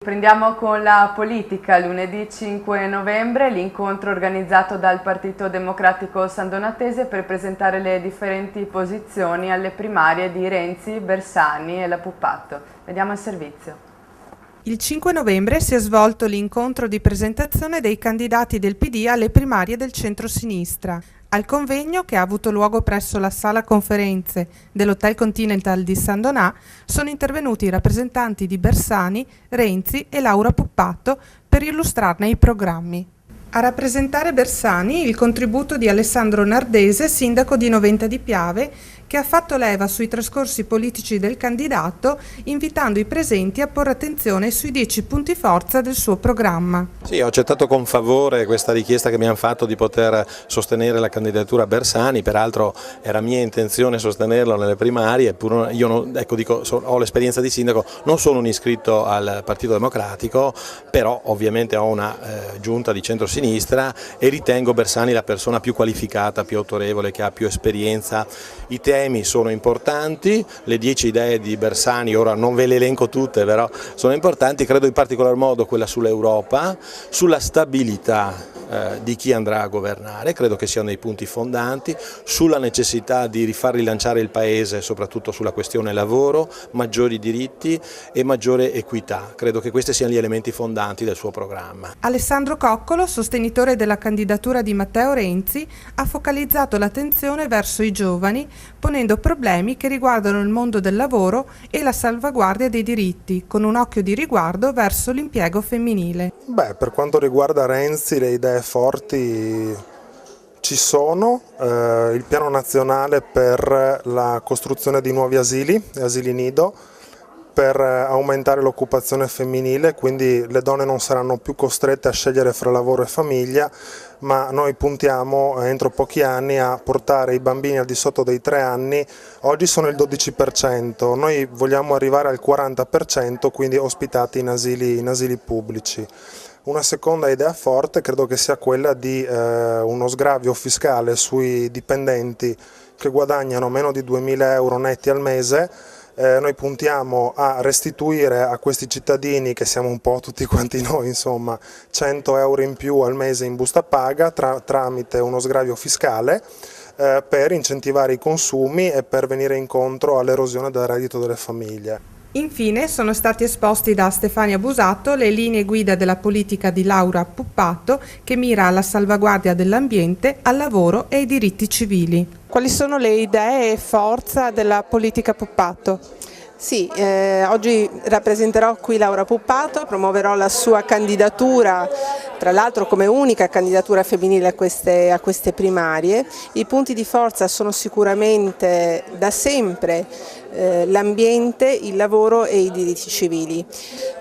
Prendiamo con la politica. Lunedì 5 novembre l'incontro organizzato dal Partito Democratico Sandonatese per presentare le differenti posizioni alle primarie di Renzi, Bersani e la Puppato. Vediamo il servizio. Il 5 novembre si è svolto l'incontro di presentazione dei candidati del PD alle primarie del centro-sinistra. Al convegno, che ha avuto luogo presso la sala conferenze dell'Hotel Continental di San Donà, sono intervenuti i rappresentanti di Bersani, Renzi e Laura Puppato per illustrarne i programmi. A rappresentare Bersani il contributo di Alessandro Nardese, sindaco di Noventa di Piave, che ha fatto leva sui trascorsi politici del candidato, invitando i presenti a porre attenzione sui 10 punti forza del suo programma. Sì, ho accettato con favore questa richiesta che mi hanno fatto di poter sostenere la candidatura Bersani, peraltro era mia intenzione sostenerlo nelle primarie, eppure io ho l'esperienza di sindaco, non sono un iscritto al Partito Democratico, però ovviamente ho una giunta di centrosinistra e ritengo Bersani la persona più qualificata, più autorevole, che ha più esperienza. I temi sono importanti, le 10 idee di Bersani, ora non ve le elenco tutte, però sono importanti, credo in particolar modo quella sull'Europa, sulla stabilità di chi andrà a governare, credo che siano dei punti fondanti, sulla necessità di rifar rilanciare il Paese, soprattutto sulla questione lavoro, maggiori diritti e maggiore equità, credo che questi siano gli elementi fondanti del suo programma. Alessandro Coccolo, sostenitore della candidatura di Matteo Renzi, ha focalizzato l'attenzione verso i giovani, ponendo problemi che riguardano il mondo del lavoro e la salvaguardia dei diritti, con un occhio di riguardo verso l'impiego femminile. Per quanto riguarda Renzi, le idee forti ci sono, il piano nazionale per la costruzione di nuovi asili nido, per aumentare l'occupazione femminile, quindi le donne non saranno più costrette a scegliere fra lavoro e famiglia, ma noi puntiamo entro pochi anni a portare i bambini al di sotto dei 3 anni, oggi sono il 12%, noi vogliamo arrivare al 40%, quindi ospitati in asili pubblici. Una seconda idea forte credo che sia quella di uno sgravio fiscale sui dipendenti che guadagnano meno di 2.000 euro netti al mese. Noi puntiamo a restituire a questi cittadini, che siamo un po' tutti quanti noi, insomma, 100 euro in più al mese in busta paga tramite uno sgravio fiscale per incentivare i consumi e per venire incontro all'erosione del reddito delle famiglie. Infine sono stati esposti da Stefania Busato le linee guida della politica di Laura Puppato, che mira alla salvaguardia dell'ambiente, al lavoro e ai diritti civili. Quali sono le idee e forza della politica Puppato? Sì, oggi rappresenterò qui Laura Puppato, promuoverò la sua candidatura, tra l'altro come unica candidatura femminile a queste primarie. I punti di forza sono sicuramente da sempre l'ambiente, il lavoro e i diritti civili.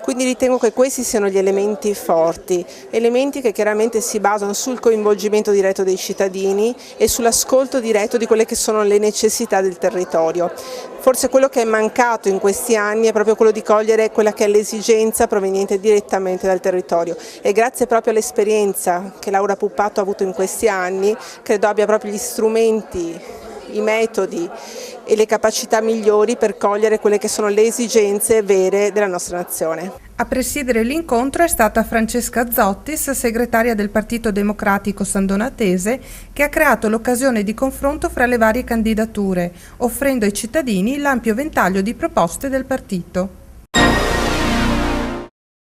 Quindi ritengo che questi siano gli elementi forti, elementi che chiaramente si basano sul coinvolgimento diretto dei cittadini e sull'ascolto diretto di quelle che sono le necessità del territorio. Forse quello che è mancato in questi anni è proprio quello di cogliere quella che è l'esigenza proveniente direttamente dal territorio, e grazie proprio all'esperienza che Laura Puppato ha avuto in questi anni, credo abbia proprio gli strumenti, i metodi e le capacità migliori per cogliere quelle che sono le esigenze vere della nostra nazione. A presiedere l'incontro è stata Francesca Zottis, segretaria del Partito Democratico Sandonatese, che ha creato l'occasione di confronto fra le varie candidature, offrendo ai cittadini l'ampio ventaglio di proposte del partito.